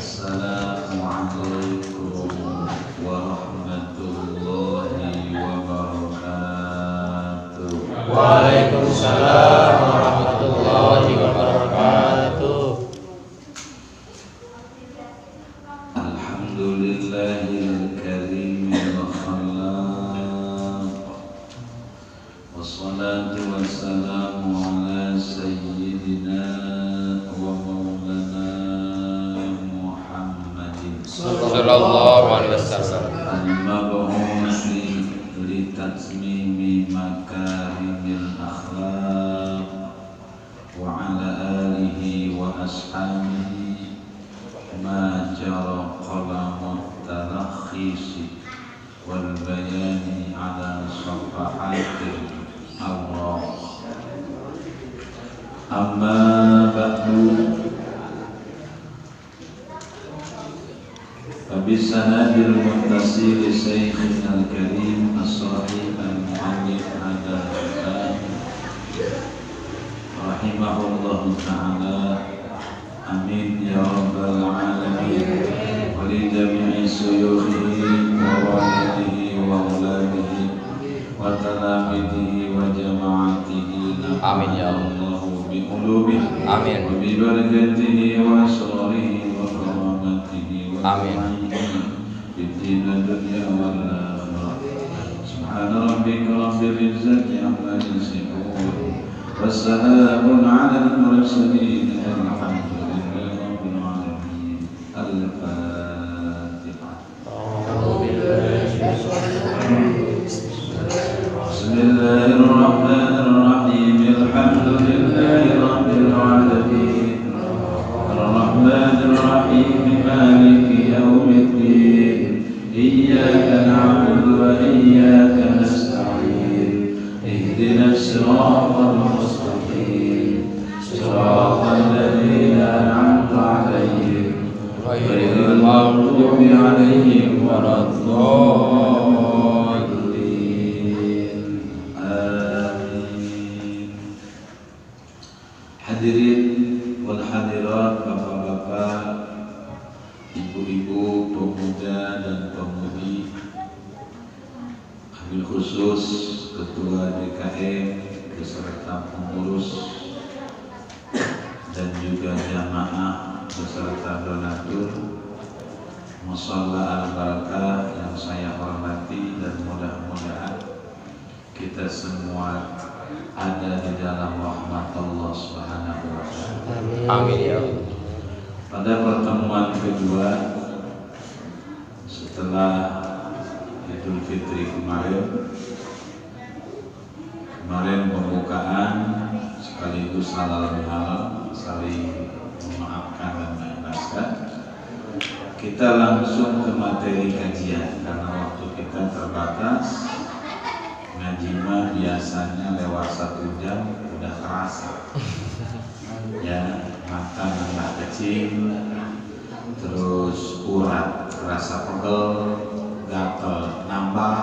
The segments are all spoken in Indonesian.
Assalamualaikum warahmatullahi wabarakatuh. Waalaikumsalam warahmatullahi wabarakatuh. Alhamdulillahil karimil khallaq. Wassalatu wassalamu ala sayyidina wa maulana Muhammadin Sallallahu alaihi wasallam. al-mab'usi li tatsmimi makarimil akhlaq wa ala alihi wa ashabihi ma jara qalamut talakhisi wal bayani ala safahatil Allah. Amma ba'du, fabisanadil muttasil Syekhina al-Karim as-Sahih al-Mu'allif hadal kitab rahimahullahu ta'ala. Amin ya rabbal alamin. Wa li jami'i suyukhihi wa walidihi wa auladihi wa talamidihi wa jama'atihi. Amin ya Allah bi ulubihi. Amin. Wa bi barakatihi wa asrarihi wa karamatihi wa Amin. Bid-din dunya wal akhirah. Subhana rabbika rabbil izzati amma yasifun. Wassalamun 'alal mursalin. Alhamdulillahi rabbil alamin. Al-Fatihah. Bismillahirrahmanirrahim. Alhamdulillahi rabbil alamin. Ar-Rahmanir Rahim. Maliki yaumiddin. Iyyaka na'budu wa iyyaka nasta'in. Ihdinas siratal mustaqim. Siratal ladzina an'amta 'alaihim ghairil maghdubi 'alaihim waladdallin. Amin. Hadirin wal hadirat, bapak-bapak, ibu-ibu, pemuda dan pemudi, wabil khusus Ketua DKM beserta pengurus dan juga jamaah beserta donatur Musalla Al-Barakah yang saya hormati, dan mudah-mudahan kita semua ada di dalam rahmat Allah Subhanahu wa ta'ala. Amin ya Allah. Pada pertemuan kedua setelah Idul Fitri kemarin pembukaan sekaligus halal bihalal, saling memaafkan dan mengikhlaskan, kita langsung ke materi kajian karena waktu kita terbatas. Ngaji mah biasanya lewat 1 jam udah kerasa ya, mata nambah kecil, terus urat kerasa pegel, gatel nambah.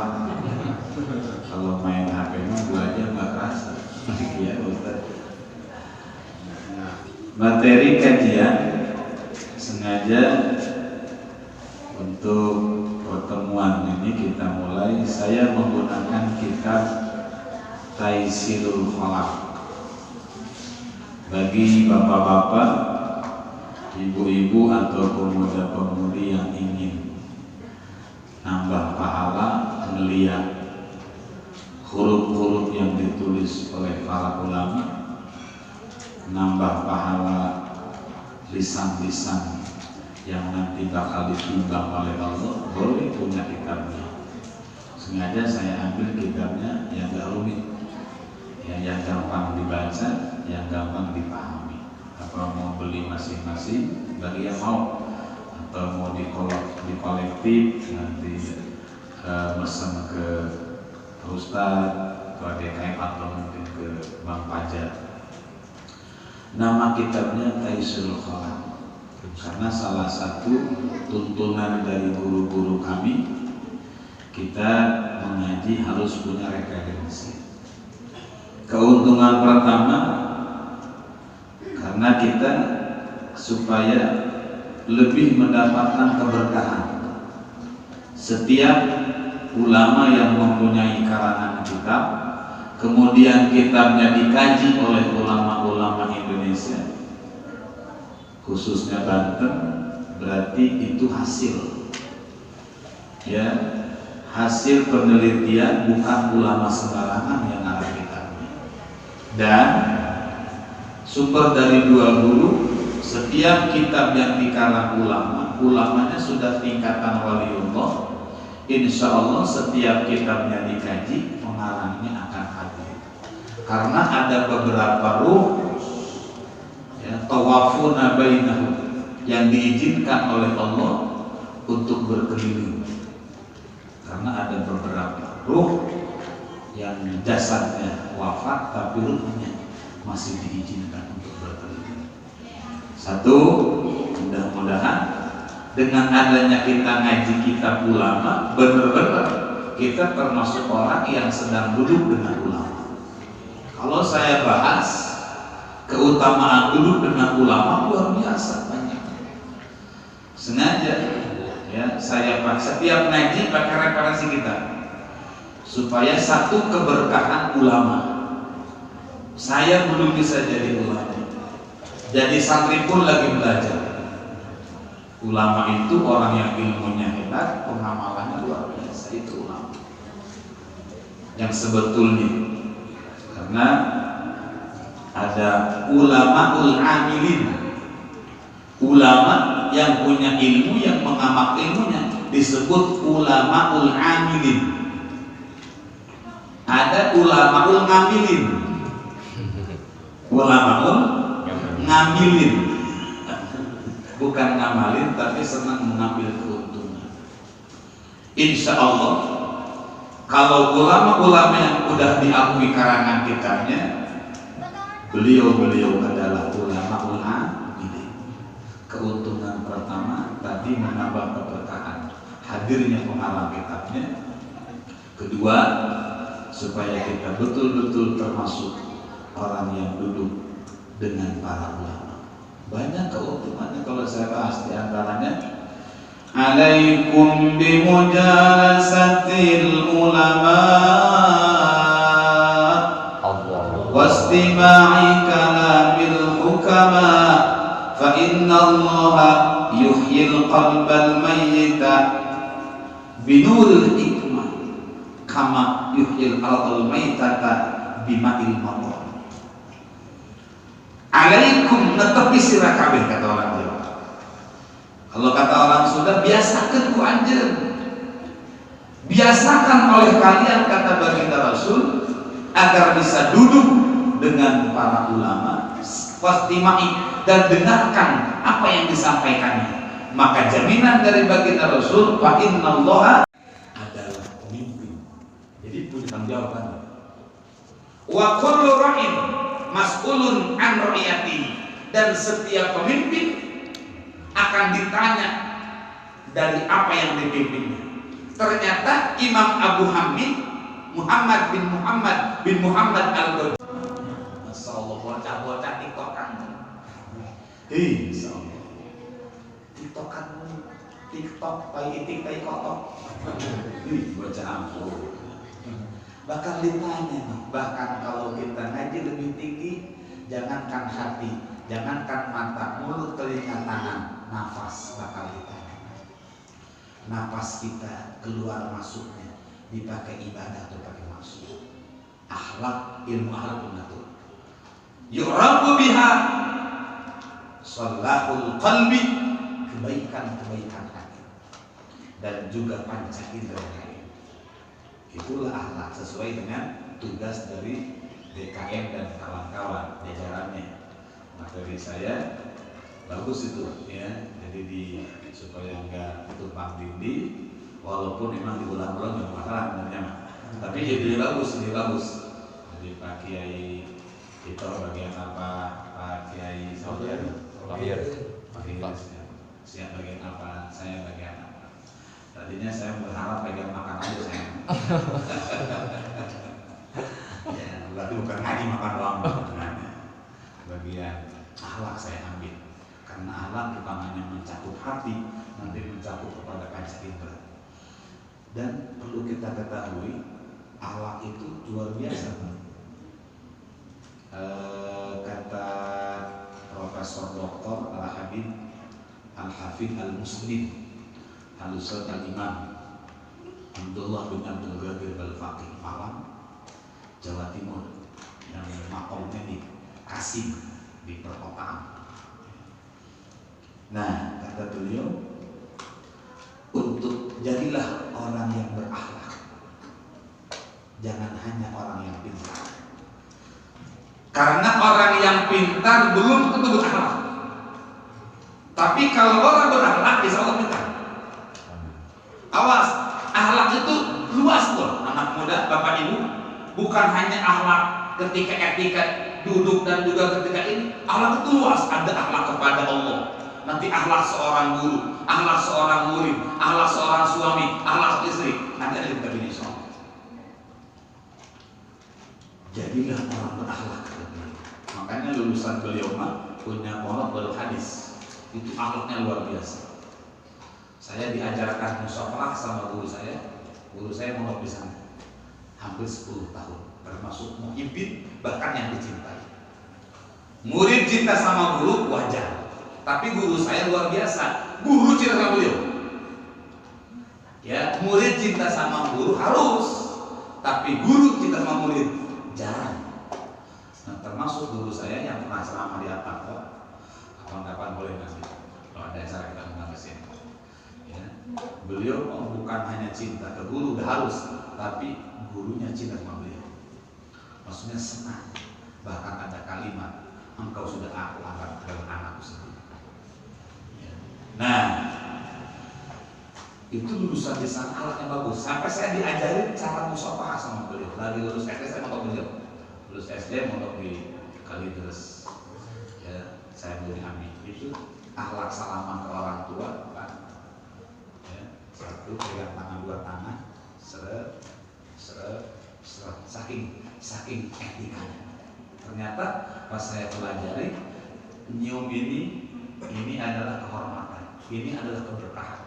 Kalau main HP mah 2 jam nggak kerasa. Ya Ustaz. Materi kajian sengaja untuk pertemuan ini kita mulai, saya menggunakan kitab Taisirul Khalaq. Bagi bapak-bapak, ibu-ibu atau pemuda-pemudi yang ingin nambah pahala melihat huruf-huruf yang ditulis oleh para ulama, nambah pahala lisan-lisan yang nanti bakal ditimbang oleh Allah, boleh punya kitabnya. Sengaja saya ambil kitabnya yang gak rumit, yang gampang dibaca, yang gampang dipahami. Apa mau beli masing-masing bagi yang mau, atau mau dikolektif nanti mesen ke Ustadz atau DKM atau mungkin ke Bank Pajak. Nama kitabnya Taisirul Khalaq, karena salah satu tuntunan dari guru-guru kami, kita mengaji harus punya referensi. Keuntungan pertama, karena kita supaya lebih mendapatkan keberkahan. Setiap ulama yang mempunyai karangan kitab, kemudian kitabnya dikaji oleh ulama-ulama Indonesia, khususnya Banten, berarti itu hasil, ya, hasil penelitian, bukan ulama sembarangan yang ada kitabnya. Dan sumber dari dua guru. Setiap kitab yang dikarang ulama, ulamanya sudah tingkatan waliullah. Insya Allah setiap kitabnya dikaji, pengarangnya akan hadir. Karena ada beberapa ruh, ya, tawafuna bainahum, yang diizinkan oleh Allah untuk berkeliling. Karena ada beberapa ruh yang jasadnya wafat tapi ruhnya masih diizinkan untuk berkeliling. Satu, mudah-mudahan dengan adanya kita ngaji kitab ulama, benar-benar kita termasuk orang yang sedang duduk dengan ulama. Kalau saya bahas keutamaan duduk dengan ulama, luar biasa banyak. Sengaja ya saya setiap ngaji pakai referensi kita supaya satu keberkahan ulama. Saya belum bisa jadi ulama, jadi santri pun lagi belajar. Ulama itu orang yang ilmunya hebat, pengamalannya luar biasa, itu ulama yang sebetulnya. Karena ada ulamaul amilin, ulama yang punya ilmu, yang mengamak ilmunya, disebut ulamaul amilin. Ada ulamaul ngamilin, ulamaul ngamilin, bukan ngamalin tapi senang mengambil keuntungan. Insya Allah kalau ulama-ulama yang udah diakui karangan kitabnya, beliau adalah ulamaul amilin. Keuntungan pertama tadi menambah keberkahan hadirnya pengarang kitabnya. Kedua, supaya kita betul-betul termasuk orang yang duduk dengan para ulama. Banyak keuntungannya kalau saya bahas, di antaranya alaikum bimujalasatil ulama wastima'i kalamil hukama fa inna allaha yuhyil qalbal mayyita binuril hikmah kama yuhyil ardal mayyitata bima'il matar. Alaikum netepi sirah kabeh, kata orang Jawa. Kalau kata orang Sunda, biasakan ku anjeun. Biasakan oleh kalian, kata baginda Rasul, agar bisa duduk dengan para ulama, wastimai, dan dengarkan apa yang disampaikannya. Maka jaminan dari baginda Rasul, fa innallaha adalah pemimpin. Jadi punya tanggung jawab. Wa kullu ra'in mas'ulun an ra'iyati, dan setiap pemimpin akan ditanya dari apa yang dipimpinnya. Ternyata Imam Abu Hamid Muhammad bin Muhammad al-Ghazali, masyaallah, bocah-bocah tiktokan. Insyaallah tiktokan, tiktok pai itik pai kotok. Bocah ampun. Bakal ditanya, bahkan kalau kita ngaji lebih tinggi, jangankan hati, jangankan mata, mulut, telinga, tangan, nafas bakal ditanya. Nafas kita keluar masuknya dipakai ibadah atau pakai maksud? Akhlak, ilmu akhlak betul. Yu'rabu biha salahul qalbi, kebaikan hati, dan juga panca indera. Itulah akhlak sesuai dengan tugas dari DKM dan kawan-kawan jajarannya. Materi saya bagus itu ya, jadi supaya enggak tumpang tindih, walaupun memang diulang-ulang yang masalah sebenarnya, tapi jadi bagus. Jadi Pak Kiai itu bagian apa, Pak Kiai Lahir siap bagian apa, saya bagian apa. Tadinya saya berharap bagian makan aja saya. Ya, berarti bukan ngaji makan doang. Bagian akhlak saya ambil. Karena akhlak bukan hanya mencakup hati, nanti mencakup kepada panca indera. Dan perlu kita ketahui, akhlak itu luar biasa. Kata Profesor Dr. Al-Habib Al-Hafidh Al-Muslim Al-Ustadz Al-Imam Abdullah bin Abdul Ghadir Al-Faqih Malang, Jawa Timur, yang makomnya di Kasim, di perkotaan. Nah, kata beliau, untuk jadilah orang yang berakhlak, jangan hanya orang yang pintar. Karena orang yang pintar belum tentu berakhlak. Tapi kalau orang berakhlak, insya Allah pintar. Awas, akhlak itu luas loh, anak muda, bapak ibu. Bukan hanya akhlak ketika etika duduk dan juga ketika ini. Akhlak itu luas, ada akhlak kepada Allah. Nanti akhlak seorang guru, akhlak seorang murid, akhlak seorang suami, akhlak istri. Nanti ada kita pilih soal. Jadilah orang berakhlak. Makanya lulusan beliau mah punya monopol hadis. Itu akhlaknya luar biasa. Saya diajarkan musyawarah sama guru saya. Guru saya mondok di sana hampir 10 tahun, termasuk muhibbin, bahkan yang dicintai. Murid cinta sama guru wajar, tapi guru saya luar biasa. Guru cinta sama beliau. Ya, murid cinta sama guru harus, tapi guru cinta sama murid jarang. Nah, termasuk guru saya yang pernah ceramah di Atap, kapan-kapan boleh nanti kalau ada acara kita undang ke sini. Ya, beliau bukan hanya cinta ke guru, udah harus, tapi gurunya cinta sama beliau. Maksudnya senang. Bahkan ada kalimat, engkau sudah aku angkat adalah anakku sendiri. Ya. Nah, itu lulusan di sana akhlaknya bagus. Sampai saya diajarin cara musyawarah sama beliau. Dari lulus SD saya mondok beliau. Lulus SD mondok di Kalideres. Ya, saya boleh ambil itu akhlak salaman ke orang tua, Pak. Ya, satu pegang tangan, dua tangan, seret, saking etikanya. Ternyata pas saya pelajari, nyium ini adalah kehormatan, ini adalah keberkahan.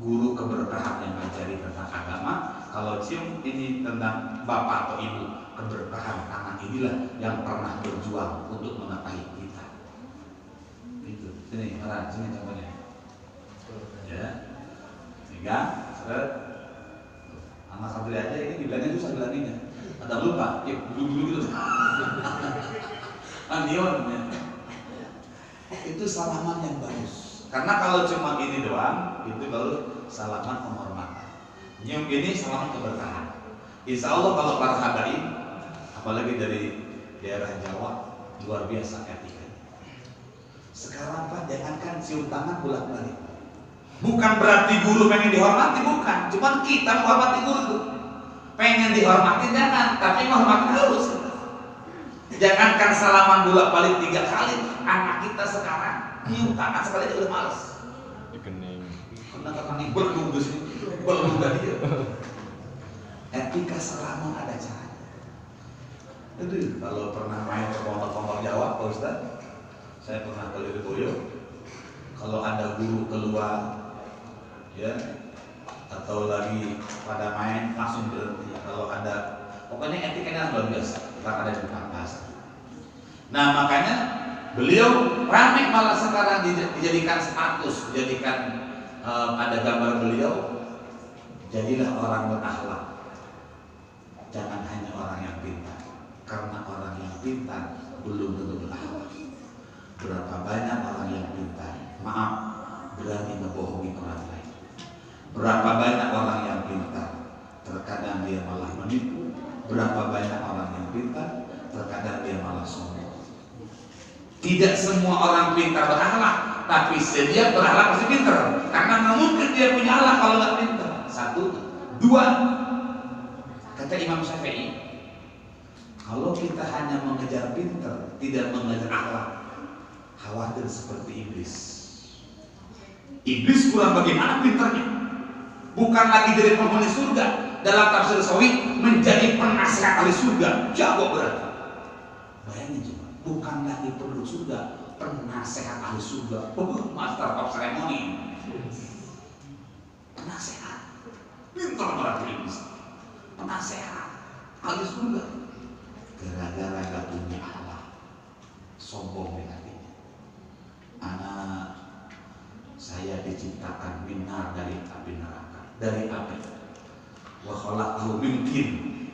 Guru keberkahan yang mengajari tentang agama, kalau cium ini tentang bapak atau ibu, keberkahan tangan inilah yang pernah berjuang untuk mengetahui kita. Itu, sini, mana, sini contohnya. Ya, pegang, seret. Anak santri aja ini dibilangnya susah bilangnya. Ada lupa, ya dulu gitu. Anion, ya. Itu salaman yang bagus. Karena kalau cuma ini doang, itu baru salaman penghormatan. Nyium ini salaman keberkahan. Insya Allah kalau para habaib, apalagi dari daerah Jawa, luar biasa etikanya. Sekarang Pak, jangankan cium tangan bolak-balik. Bukan berarti guru pengen dihormati, bukan. Cuma kita menghormati guru. Pengen dihormati jangan, tapi menghormati harus. Jangankan salaman bolak-balik 3 kali, anak kita sekarang nyium tangan sekali aja udah males. Dikening. Karena kening belum di sini, belum dia. Etika salaman ada caranya. Itu kalau pernah main ke pondok-pondok Jawa, Pak Ustaz, saya pernah ke Lirboyo. Kalau ada guru keluar, ya, atau lagi pada main langsung berhenti. Kalau ada, pokoknya etikanya luar biasa. Kita ada di bahasa. Nah makanya beliau ramai malah sekarang dijadikan status, dijadikan ada gambar beliau. Jadilah orang berakhlak, jangan hanya orang yang pintar. Karena orang yang pintar belum tentu berakhlak. Berapa banyak orang yang pintar, maaf, berani membohongi orang lain. Berapa banyak orang yang pintar, terkadang dia malah menipu. Berapa banyak orang yang pintar, terkadang dia malah sombong. Tidak semua orang pintar berakhlak, tapi setiap berakhlak pasti pintar. Karena nggak mungkin dia punya akhlak kalau nggak pintar. 1, 2. Kata Imam Syafi'i, kalau kita hanya mengejar pintar, tidak mengejar akhlak, khawatir seperti iblis. Iblis kurang bagaimana pintarnya? Bukan lagi dari penghuni surga. Dalam tafsir Sawi menjadi penasihat ahli surga. Jago berarti. Bayangin coba, bukan lagi penduduk surga, penasehat ahli surga, master of ceremony, penasehat, pintar berarti iblis, penasehat ahli surga, gara-gara gak punya akhlak, sombong di hatinya. Anak saya diciptakan minar dari api neraka, dari api. Wa khalaqahu min tin,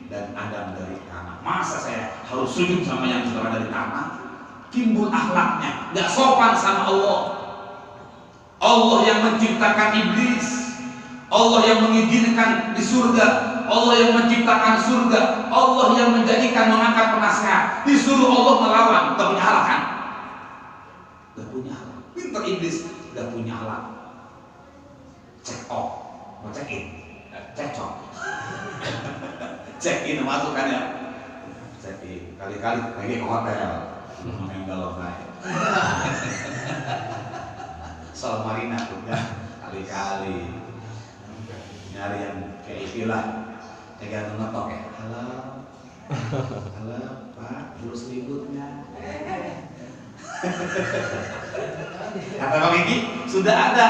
dan Adam dari tanah. Masa saya harus sujud sama yang saudara dari tanah? Timbul akhlaknya, gak sopan sama Allah. Allah yang menciptakan iblis, Allah yang mengizinkan di surga, Allah yang menciptakan surga, Allah yang menjadikan mengangkat penasehat, disuruh Allah melawan, gak punya akhlak kan? Gak punya akhlak. Pintar iblis, gak punya akhlak. Check off, mau check in, check off. Check in masukkan ya. Check in, kali-kali lagi ke hotel. Main galau saya. Soal Marina udah kali-kali nyari yang kayak itulah, kayak ngetok ya. Halo, halo Pak, dulu selimutnya. Kata Bang Iki sudah ada.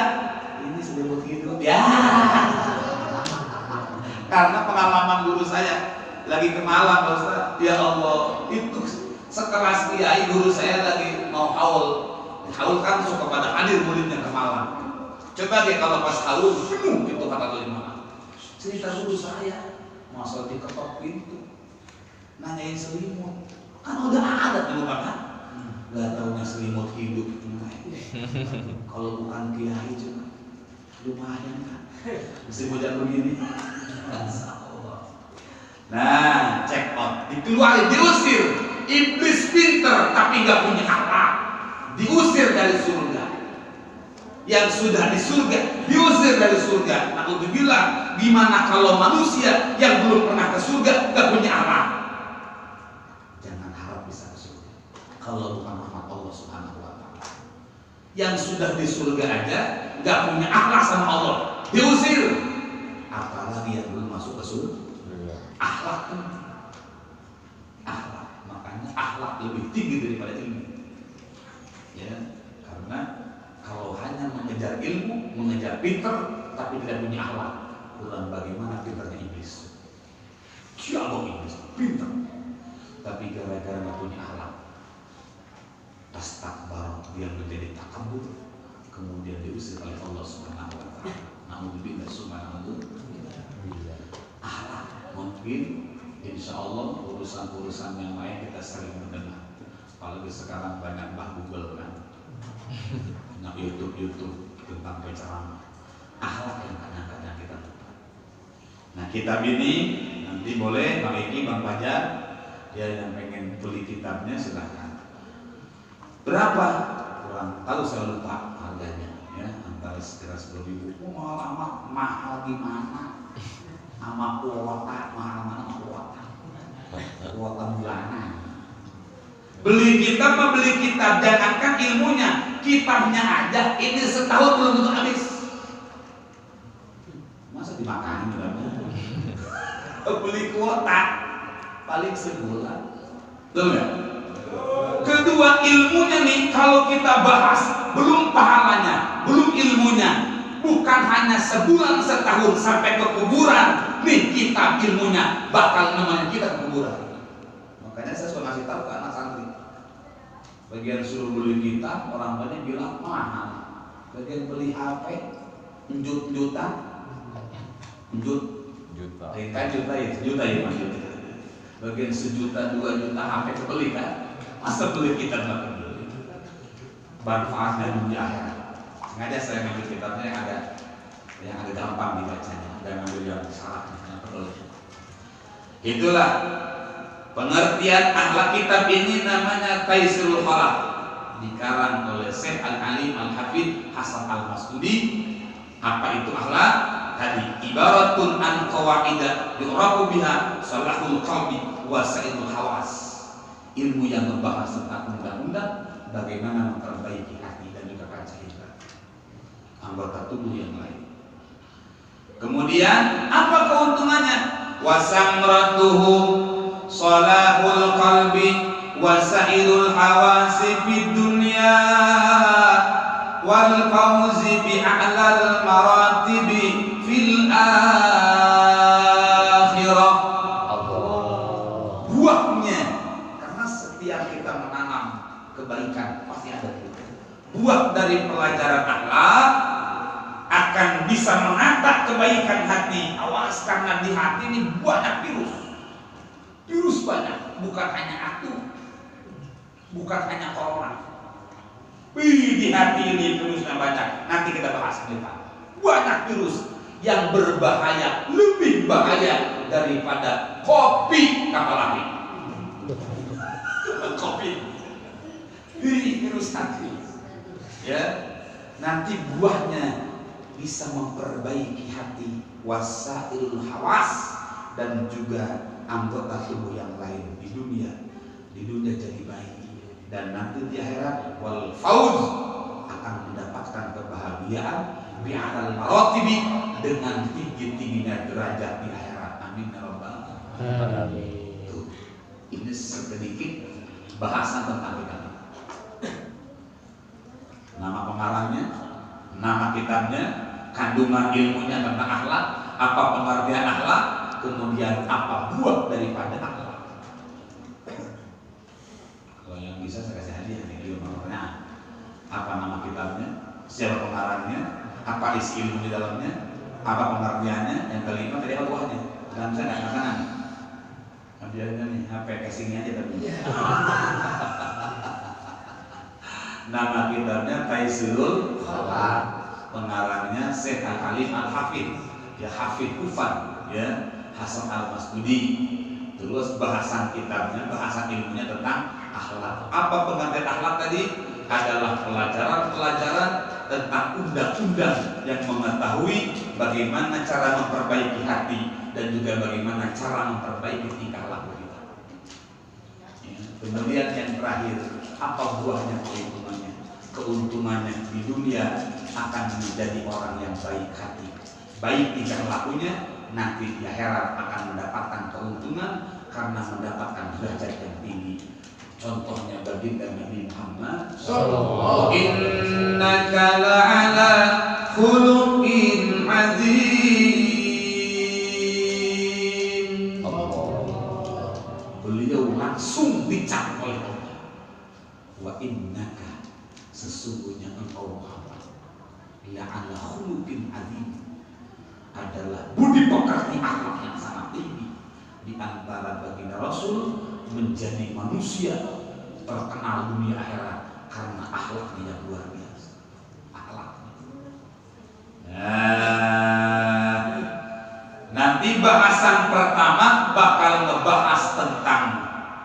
Ini selimut hidup ya. Karena pengalaman guru saya lagi ke Malang, Pak Ustaz. Ya Allah, itu sekelas kiai guru saya lagi mau haul. Haul kan suka pada hadir muridnya ke Malang. Coba deh kalau pas haul penuh itu kata kelima. Cerita guru saya, masa diketok pintu, nanyain selimut. Kan udah ada dulu kan? Gak taunya selimut hidup. Kalau bukan kiai juga lumayan kan? Mesti hujan begini. Nah, check out, dikeluarin, diusir. Iblis pinter tapi nggak punya akhlak, diusir dari surga. Yang sudah di surga diusir dari surga. Naudzubillah, gimana kalau manusia yang belum pernah ke surga nggak punya akhlak? Jangan harap bisa ke surga kalau bukan rahmat Allah Subhanahu wa Ta'ala. Yang sudah di surga aja nggak punya akhlak sama Allah, diusir. Apalagi yang belum masuk ke surga. Akhlak penting. Akhlak, makanya akhlak lebih tinggi daripada ilmu. Ya, karena kalau hanya mengejar ilmu, mengejar pinter, tapi tidak punya akhlak, kurang bagaimana pinternya iblis. Siapa iblis? Pinter, tapi gara-gara nggak punya akhlak, tastakbar, dia menjadi takabur, kemudian diusir oleh Allah Subhanahu wa Ta'ala. Naudzubillah subhanahu. Akhlak mungkin insya Allah urusan-urusan yang lain kita sering mendengar, apalagi sekarang banyak bah Google kan, nah YouTube tentang penceramah. Akhlak yang kadang-kadang kita lupa. Nah kitab ini nanti boleh Bang Eki, Bang Fajar, ya yang pengen beli kitabnya silahkan. Berapa? Kurang tahu, saya lupa harganya ya, antara sekitar 10.000. Mahal gimana? Sama kuota, mahal-mahal kuota bulanan. Beli kitab mah beli kitab, jangankan ilmunya, kitabnya aja ini setahun belum tentu habis. Masa dimakanin berapa? Beli kuota paling sebulan, betul ya? Kedua, ilmunya nih kalau kita bahas belum pahalanya, belum ilmunya, bukan hanya sebulan setahun sampai ke kuburan. Nih kitab ilmunya bakal nemenin kita ke kuburan. Makanya saya suka ngasih tahu ke anak santri, bagian suruh beli kitab orang banyak bilang mahal, bagian beli HP juta, juta ya mas, bagian 1 juta 2 juta HP kebeli kan, masa beli kitab nggak kebeli? Manfaatnya dunia akhirat. Sengaja saya ngambil kitabnya yang agak gampang dibacanya, dan ngambil yang salah yang perlu. Itulah pengertian akhlak kitab ini, namanya Taisirul Khalaq, dikarang oleh Syekh Al-Alim Al-Hafidh Hasan Al-Mas'udi. Apa itu akhlak? Tadi ibaratun an qawaida yu'rafu biha salahul qalbi wa sa'idul hawas. Ilmu yang membahas tentang undang-undang bagaimana memperbaiki hati dan juga panca indera, anggota tubuh yang lain. Kemudian apa keuntungannya? Wasamratuhu salahul qalbi wa sa'idul hawasi fid dunya dunya wal fawzi bi a'lal maratib fil akhirah. Buahnya, karena setiap kita menanam kebaikan pasti ada buah dari pelajaran akhlak akan bisa menata kebaikan hati. Awas, karena di hati ini banyak virus banyak, bukan hanya aku, bukan hanya corona. Di hati ini virusnya banyak. Nanti kita bahas nih Pak. Banyak virus yang berbahaya, lebih bahaya daripada kopi kapal api. Kopi, virus hati. Ya, nanti buahnya bisa memperbaiki hati, wasailul hawas, dan juga anggota tubuh yang lain di dunia jadi baik, dan nanti di akhirat wal fauz akan mendapatkan kebahagiaan bi'alal maratibi dengan tinggi-tingginya derajat di akhirat. Amin ya rabbal alamin. Ini sedikit bahasan tentang kita. Nama pengarangnya, nama kitabnya, kandungan ilmunya tentang akhlak, apa pengertian akhlak, kemudian apa buah daripada akhlak. Kalau yang bisa saya kasih hadiah nih, pertanyaan. Apa nama kitabnya, siapa pengarangnya, apa isi ilmu di dalamnya, apa pengertiannya, yang kelima tadi apa buahnya. Dan saya nggak kanan. Hadiahnya nih, HP casingnya aja tapi. Nama kitabnya Taisirul Khalaq, pengarangnya Syekh Al-Alim Al-Hafidh, ya Hafidh Kufan, ya Hasan Al-Mas'udi. Terus bahasan kitabnya, bahasan ilmunya tentang akhlak. Apa pengertian akhlak tadi? Adalah pelajaran-pelajaran tentang undang-undang yang mengetahui bagaimana cara memperbaiki hati dan juga bagaimana cara memperbaiki tingkah laku kita. Ya. Kemudian yang terakhir, apa buahnya keuntungannya? Keuntungannya di dunia akan menjadi orang yang baik hati, baik tingkah lakunya. Nanti di akhirat akan mendapatkan keuntungan karena mendapatkan derajat yang tinggi. Contohnya baginda Nabi Muhammad sallallahu alaihi wasallam, innaka la'ala khuluqin azim. Beliau langsung dicap oleh Allah. Wa innaka, sesungguhnya engkau Muhammad, la'ala khuluqin azim, adalah budi pekerti akhlak yang sangat tinggi. Di antara baginda Rasul menjadi manusia terkenal dunia akhirat karena akhlaknya yang luar biasa. Akhlaknya. Nah, nanti bahasan pertama bakal ngebahas tentang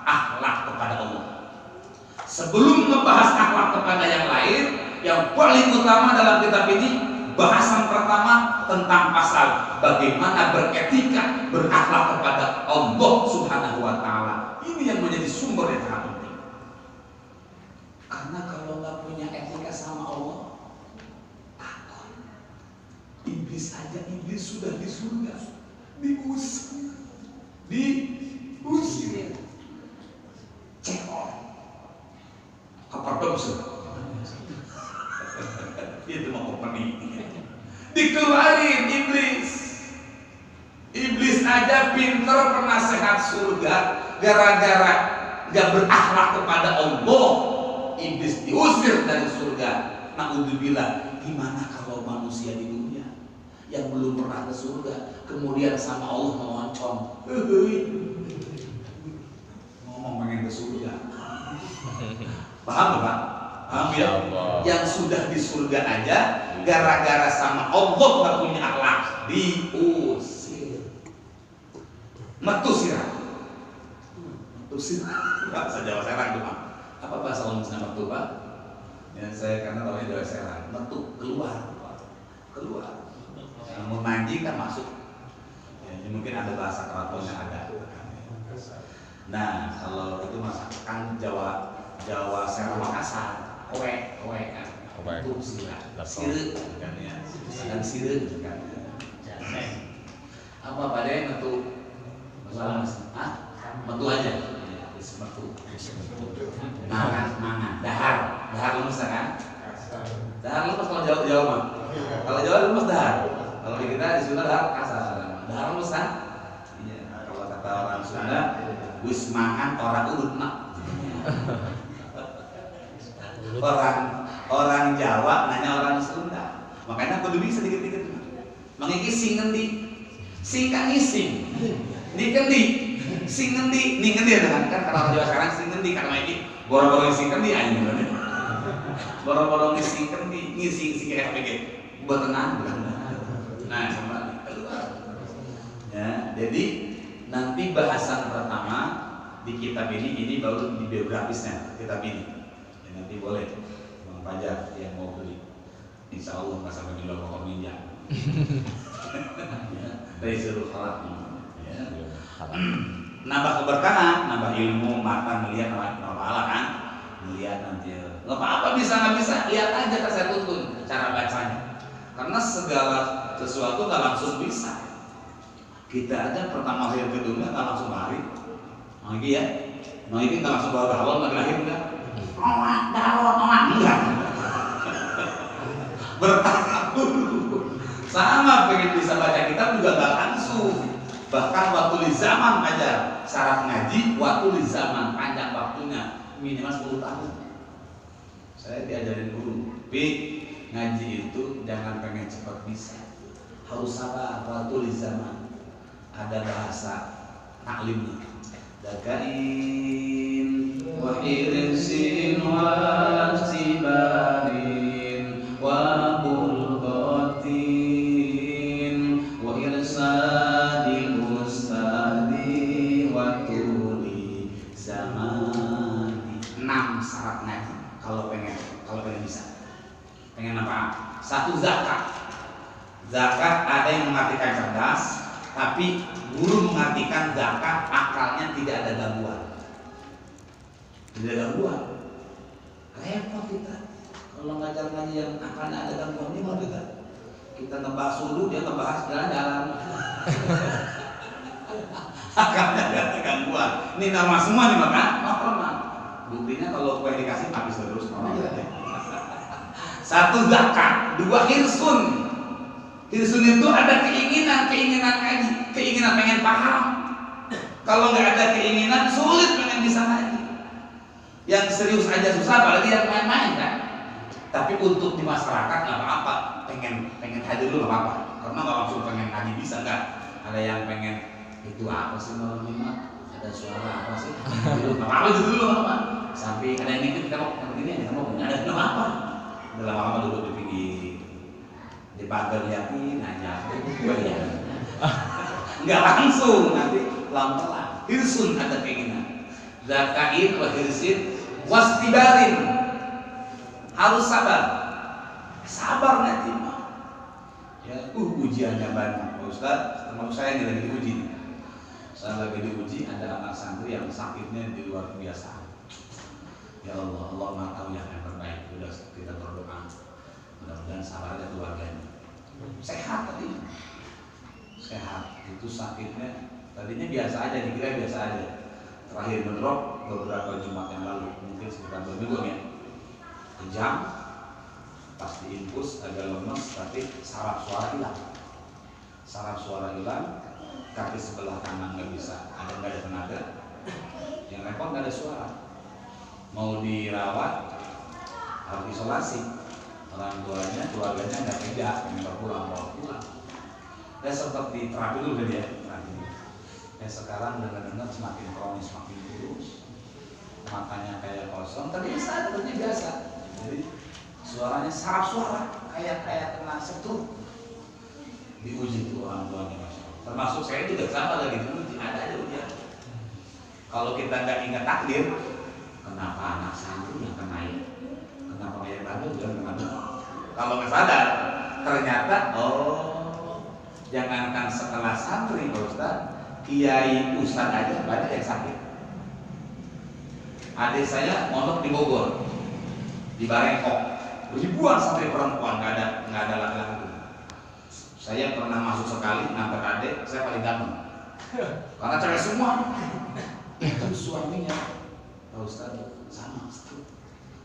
akhlak kepada Allah. Sebelum ngebahas akhlak kepada yang lain, yang paling utama dalam kitab ini, bahasan pertama tentang pasal bagaimana beretika, berakhlak kepada Allah Subhanahu wa Ta'ala. Ini yang menjadi sumber yang sangat penting. Karena kalau nggak punya etika sama Allah, takut. Iblis sudah di surga, diusir, cekor, kapardopse. Itu mau kompeni. Dikeluarin Iblis aja pinter penasehat surga, gara-gara gak berakhlak kepada Allah, iblis diusir dari surga. Na'udzubillah. Gimana kalau manusia di dunia yang belum pernah ke surga, kemudian sama Allah memoncong, ngomong pengen ke surga. Paham Pak? Paham ya? Yang sudah di surga aja gara-gara sama Allah gak punya akhlak, diusir. Metu sirah. Bahasa Jawa Serang itu Pak. Apa bahasa Indonesia metu Pak? Ya saya karena tahunya Jawa Serang. Metu, keluar. Yang mau mandi kan masuk. Ya, mungkin ada bahasa keratonnya ada. Nah kalau itu masakan Jawa Serang Makassar, kowe kan. Metu sirah. Sire kan ya. Dan sire kan. Apa pada yang metu? Masalah mas, metu aja. Metu. Mangan, dahar lemes kan? Dahar lemes kalau Jawa mah. Kalau Jawa lemes dahar. Kalau di kita di Sunda dahar kasar. Dahar lemes kan? Iya. Kalau kata orang Sunda, wis makan orang urut nak. Orang Jawa nanya orang Sunda. Makanya aku dulu sedikit-sedikit. Mangiki sing ngendi? Sing kan ising. Di kendi. Sing ngendi? Ning ngendi kan kalau orang Jawa sekarang sing ngendi karena iki boro-boro sing kendi anjing bener. Boro-boro sing kendi, ngisi sing kayak apa gitu. Buat tenang. Nah, sama ya, jadi nanti bahasan pertama di kitab ini baru di biografisnya kitab ini. Ya, nanti boleh Bang Fajar yang mau beli. Insya Allah nggak sampai di bawah minyak. Dari seluruh halak ya. Nambah keberkahan, nambah ilmu, mata melihat pahala kan, melihat nanti. Nggak apa-apa nggak bisa, lihat aja kan saya tuntun cara bacanya. Karena segala sesuatu nggak langsung bisa. Kita aja pertama lahir ke dunia nggak langsung lari, lagi ya, lagi nggak langsung bawa awal nggak lahir enggak, enggak. Bertahap dulu. Sama pengen bisa baca kitab juga gak langsung. Bahkan waktu di zaman aja syarat ngaji, waktu di zaman panjang waktunya minimal 10 tahun. Saya diajarin guru, ngaji itu jangan pengen cepat bisa, harus sabar. Waktu di zaman ada bahasa taklimnya. Dakain wa irsin wa sibarin wa syarat ngaji kalau pengen bisa. Pengen apa? Satu, zakat. Zakat ada yang mengartikan cerdas, tapi guru mengartikan zakat akalnya tidak ada gangguan. Tidak ada gangguan. Repot kita kalau ngajar ngaji yang akalnya ada gangguan ini mau kita ngebahas dulu, dia ngebahas jalan-jalan. Akalnya ada gangguan. Ini nama semua nih makan. Buktinya kalau kue dikasih habis terus Satu, zakat. Dua, hirsun. Hirsun itu ada keinginan ngaji, keinginan pengen paham. Kalau nggak ada keinginan sulit pengen bisa ngaji. Yang serius aja susah, apalagi yang main-main kan. Tapi untuk di masyarakat nggak apa-apa, pengen hadir dulu nggak apa-apa, karena nggak langsung pengen ngaji bisa nggak. Ada yang pengen itu apa sih malam Jumat? Ada suara apa sih? Itu nggak apa-apa dulu apa? Sampai ada yang ikut kita mau ini kita mau ada apa? Udah lama-lama duduk di pinggir di pagar yakin nanya gue ya. Nggak langsung, nanti pelan-pelan. Hirsun ada keinginan. Zakain wa hirsin wastibarin. Harus sabar. Sabar nanti mah. Ya, ujiannya banyak. Pak Ustaz, termasuk saya yang lagi diuji. Saya lagi diuji, ada anak santri yang sakitnya di luar kebiasaan. Ya Allah, Allah Maha tahu yang terbaik. Sudah kita berdoa. Mudah-mudahan sabar aja keluarganya. Sehat tadi. Sehat. Itu sakitnya tadinya biasa aja, dikira biasa aja. Terakhir ngedrop beberapa Jumat yang lalu, mungkin sekitar 2 minggu ya. Kejang, pas diinfus agak lemes, tapi saraf suara hilang. Saraf suara hilang, kaki sebelah kanan nggak bisa, nggak ada tenaga. Yang repot nggak ada suara. Mau dirawat harus isolasi, orang tuanya keluarganya nggak tega pengen pulang. Saya sempat di terapi dulu dia sekarang dengar semakin kronis, semakin kurus, matanya kayak kosong, tapi sadurnya biasa. Jadi suaranya saraf suara kayak kena setrum. Diuji tuh orang tuanya, termasuk saya juga sama lagi diuji, ada aja ujian. Kalau kita nggak ingat takdir, kenapa anak santri yang kena ini? Kenapa kayak bandel juga kena? Kalau nggak sadar, ternyata jangankan sekelas santri, Pak Ustaz, kiai ustaz aja banyak yang sakit. Adik saya mondok di Bogor, di Barengkok, ribuan santri perempuan, nggak ada laki-laki. Saya pernah masuk sekali, ngantar adik, saya paling ganteng, karena cewek semua. Itu suaminya, Pak Ustaz, sama.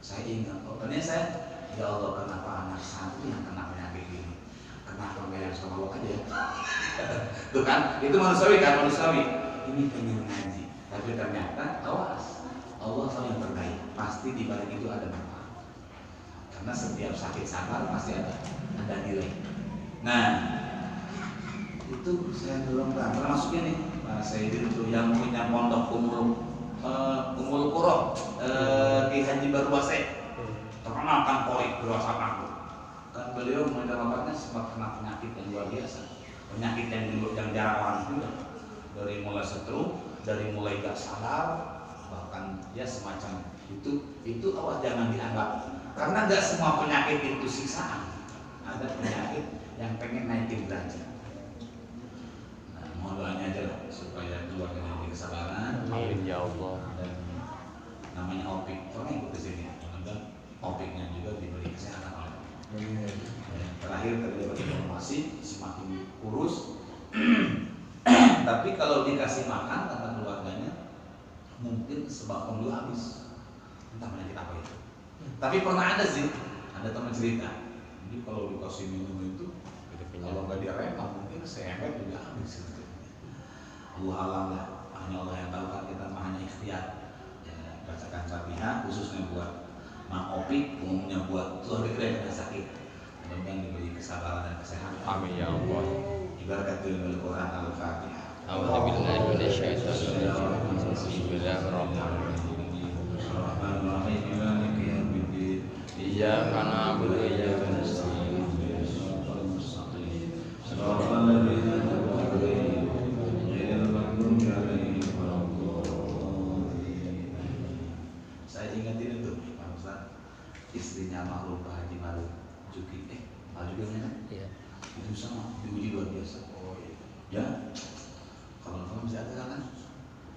Saya ingat, ternyata saya, ya Allah kenapa anak santri yang kena penyakit ini? Kenapa nggak yang sama aja? Tuh kan, itu manusiawi kan, manusiawi. Ini pengen ngaji, tapi ternyata awas, Allah tahu yang terbaik. Pasti di balik itu ada manfaat. Karena setiap sakit sabar pasti ada nilai. Nah, itu saya belum termasuknya nih, Pak Sayyidin itu yang punya pondok Umul Qura di Haji Baru Wase, terkenal kan Pori berwasat. Kan beliau meninggal wafatnya sebab kena penyakit yang luar biasa, penyakit yang jarang orang juga, dari mulai stroke, dari mulai gak sadar, bahkan ya semacam itu awas jangan dianggap, karena gak semua penyakit itu siksaan. Ada penyakit yang pengen naikin derajat. Nah, mohon doanya aja lah supaya keluarganya diberi kesabaran. Amin ya Allah. Dan namanya Opik, pernah ikut ke sini. Mudah-mudahan Opiknya juga diberi kesehatan. Terakhir tadi dapat informasi semakin kurus. Tapi kalau dikasih makan kata keluarganya mungkin sebab dulu habis, entah penyakit apa itu. Tapi pernah ada sih, ada teman cerita. Jadi kalau dikasih minum itu, kalau nggak direm mungkin sehebat juga habis. Allah alam lah, hanya Allah yang tahu kan, kita hanya ikhtiar. Ya, bacakan Fatihah khususnya buat Mang Opik, umumnya buat keluarga kita yang kena sakit. Mudah-mudahan diberi kesabaran dan kesehatan. Amin ya Allah. Ibaratkan Al-Quran Al-Fatihah. A'udzubillahi minasyaitonir rajim. Bismillahirrahmanirrahim. Iyyaka na'budu wa iyyaka nasta'in. Shiratal ladzina an'amta 'alaihim ghairil maghdubi 'alaihim waladdallin. Saya ingatin itu Pak Ustaz, istrinya makhluk Pak Haji Malu Juki, Malu Juki kan? Iya. Itu sama diuji luar biasa. Oh iya. Ya, kalau kamu bisa ada kan?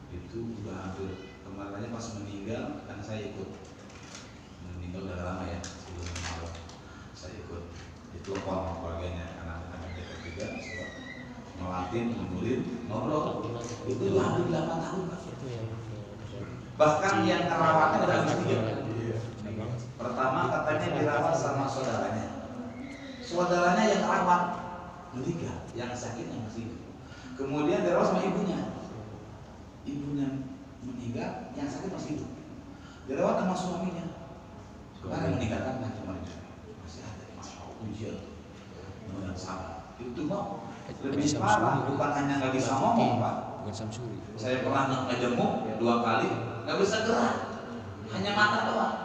Itu udah hampir kemarinnya pas meninggal, kan saya ikut meninggal udah lama ya, sebelum malam saya ikut ditelepon keluarganya, anak-anak dekat juga, sebab melatih, menulis, ngobrol. Itu hampir 8 tahun Pak. Bahkan yang kerawatnya udah habis 3. Pertama katanya dirawat sama saudaranya yang rawat meninggal, yang sakitnya masih hidup. Kemudian dirawat sama ibunya meninggal, yang sakit masih hidup. Dirawat sama suaminya, kemarin meninggalkan kan cuma masih ada, masya Allah, ujian, kemudian sabar. Itu mau lebih parah, bukan hanya nggak bisa ngomong Pak. Saya pernah ngejemuk 2 kali, nggak bisa gerak, hanya mata doang.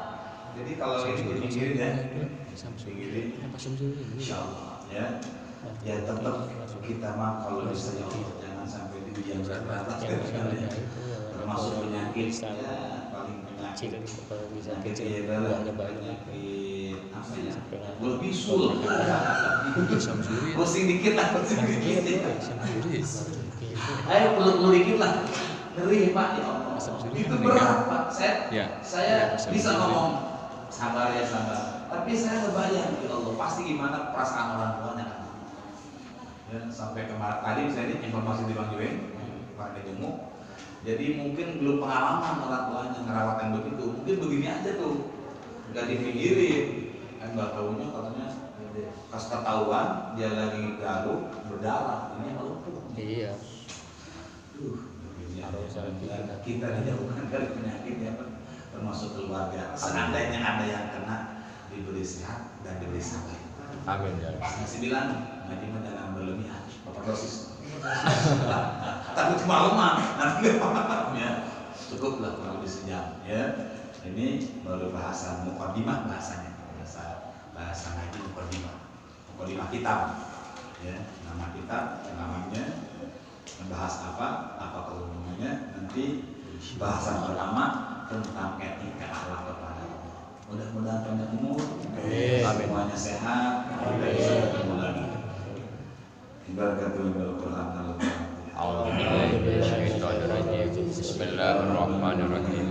Jadi kalau ini digigit ya, digigit, insya Allah ya, ya tetap kita mah kalau bisa ya jangan sampai di ujian berat-berat, termasuk penyakit ya, paling penyakit apa ya, belum bisul, pusing dikit lah, ayo peluk dikit lah, ngeri Pak ya Allah, itu berat Pak, saya bisa ngomong sabar ya sabar, tapi saya ngebayang ya Allah pasti gimana perasaan orang tuanya kan. Ya, sampai kemarin tadi saya ini informasi di Bang Juweng Pak Jemuk, jadi mungkin belum pengalaman orang tuanya ngerawat yang begitu, mungkin begini aja tuh nggak dipikirin, kan nggak tahunya katanya pas ketahuan dia lagi garuk berdarah, ini lumpuh. Iya. Kita dijauhkan dari penyakit ya, termasuk keluarga. Seandainya ada yang kena, diberi sehat dan diberi sabar. Amin ya. Masih bilang ngaji jangan berlebihan, overdosis. Takut kemalaman, nanti nggak paham ya. Cukuplah kurang lebih sejam ya. Ini baru bahasa mukadimah bahasanya, bahasa ngaji mukadimah kitab ya. Nama kitab, namanya membahas apa keumumannya, nanti bahasan pertama tentang etika akhlak kepada Allah. Mudah-mudahan panjang umur, semuanya sehat, kita bisa ketemu lagi. Ibaratnya Al-Quran A'udzubillahi Bismillahirrahmanirrahim.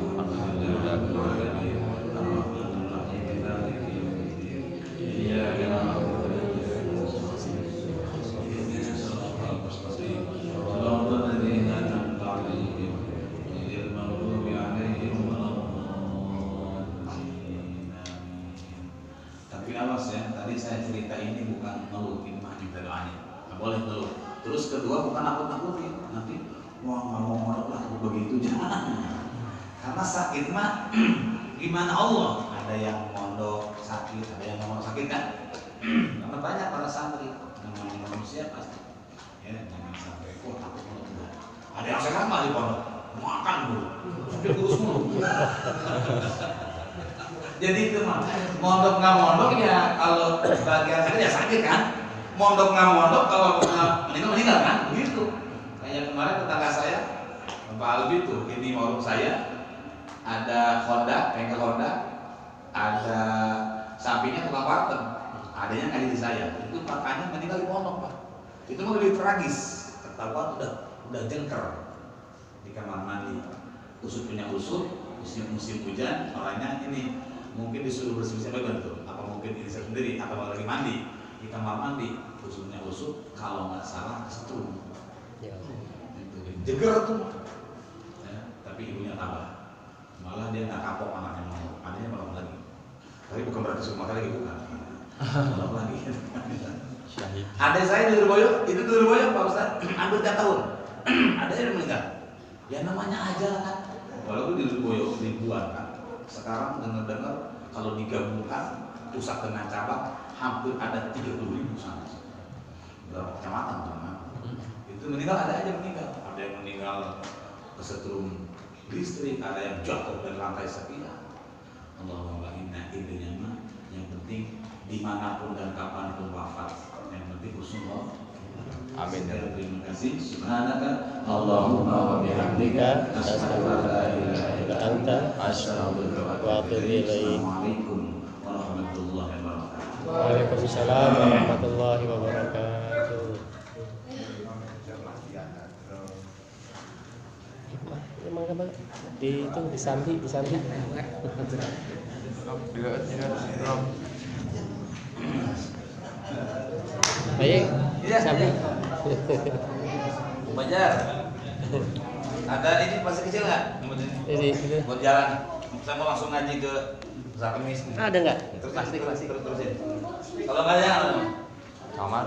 Tapi awas ya, tadi saya cerita ini bukan ngeluh, ini mah minta doanya. Nggak boleh ngeluh. Terus kedua bukan nakut-nakutin, nanti wah nggak mau mondok lah begitu, jangan. Karena sakit mah gimana Allah? Ada yang mondok sakit, ada yang mondok sakit kan? Karena banyak para santri, namanya manusia pasti. Ya, jangan sampai kok takut mondok juga. Ada yang sehat mah di pondok, makan dulu, tapi kurus mulu. Jadi itu mah mondok nggak mondok ya, kalau bagian sakit ya sakit kan. Mondok nggak mondok, kalau meninggal kan, begitu. Kayak kemarin tetangga saya, Pak Albi tuh, ini warung saya, ada Honda, bengkel Honda, ada sampingnya tukang warteg, adanya ngaji di saya. Itu makanya meninggal di pondok Pak. Itu mah lebih tragis. Ketahuan udah jengker di kamar mandi, usut punya usut, musim hujan, orangnya ini mungkin disuruh bersih-bersih betul, apa mungkin ini sendiri, atau lagi mandi di kamar mandi, usutnya usut, kalau nggak salah kesetrum. Ya. Jeger tuh, ya, tapi ibunya tabah, malah dia nggak kapok anaknya mau, adanya malah lagi. Tapi bukan berarti semua kali lagi bukan, malah lagi. Syahid. Ada saya di Lurboyo, itu di Lurboyo Pak Ustaz, hampir 3 tahun, ada yang meninggal. Ya namanya aja kan, walaupun di Lurboyo ribuan kan. Sekarang dengar-dengar kalau digabungkan pusat dengan cabang hampir ada 30.000 sana. Berapa kecamatan teman? Itu meninggal, ada aja meninggal. Ada yang meninggal kesetrum listrik, ada yang jatuh dari lantai sekian. Allahumma inna idenya mah yang penting dimanapun dan kapanpun wafat, yang penting husnul. Amin. Terima kasih. Subhanaka Allahumma wa bihamdika asyhadu an la ilaha illa anta astaghfiruka wa atubu ilaik. Assalamualaikum warahmatullahi wabarakatuh. Waalaikumsalam warahmatullahi wabarakatuh. Di itu disambi. Baik, sambi. Bajar. Ada ini pasir kecil nggak? Ini Buat jalan. Saya mau langsung ngaji ke Pusat Kemis. ada nggak? Terus Plastik. terusin. Kalau nggak ada jangan. Kamar.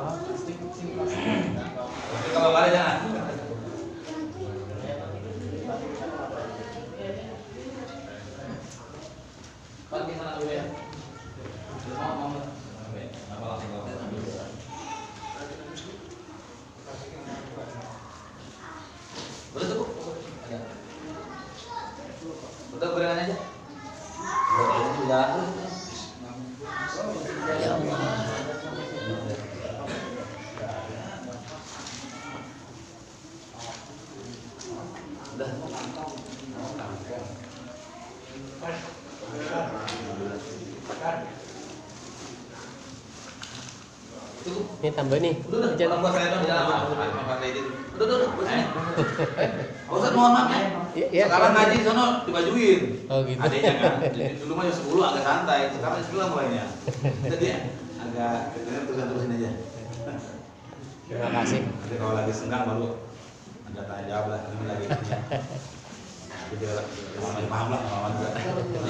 Tapi kalau nggak ada jangan. Pergi sana dulu ya. Mau. Apa langsung kau? Udah cukup. Udah gorengan aja. Gorengan di jalan terus. Ya Allah. Udah. Ini tambah nih. Udah, kalau saya dong di dalam pakai itu. Udah, sini. Ustaz mohon maaf ya. Iya. Sekarang ngaji di sono dibajuin. Oh gitu. Adanya kan. Jadi dulu mah jam 10 agak santai, sekarang jam 9 mulainya. Jadi ya agak terusin aja. Terima kasih. Nanti kalau lagi senggang baru ada tanya jawab lah, ini lagi. Tapi dia paham lah, paham juga.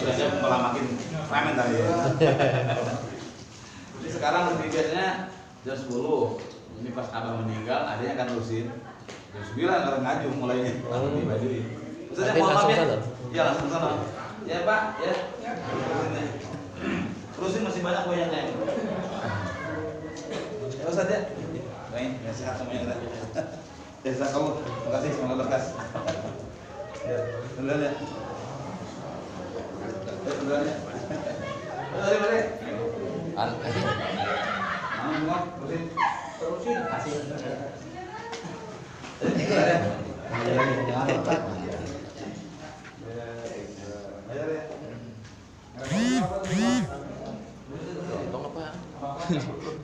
Biasanya malah makin ramen tadi ya. Jadi sekarang lebih biasanya jam 10. Ini pas abang meninggal, adanya kan terusin. Jam 9 kalau ngaju mulainya, langsung dibajuin. Ustaz Tapi mohon maaf ya. langsung sana? Iya langsung sana. Ya Pak, ya. Terusin masih banyak goyangnya. Ya Ustaz ya. Baik, ya sehat semuanya kita. Ya sehat kamu. Terima kasih, semoga berkas. Ya, duluan ya. Ya, duluan ya. Mari. Mau, terusin. Kasih.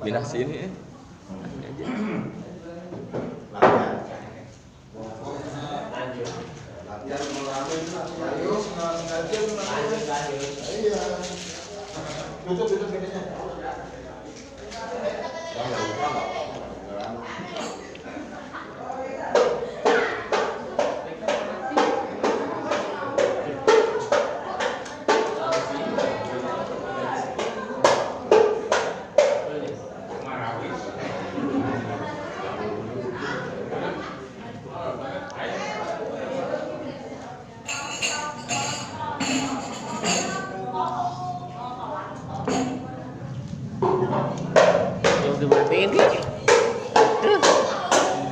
Pindah sini. Tutup bedanya.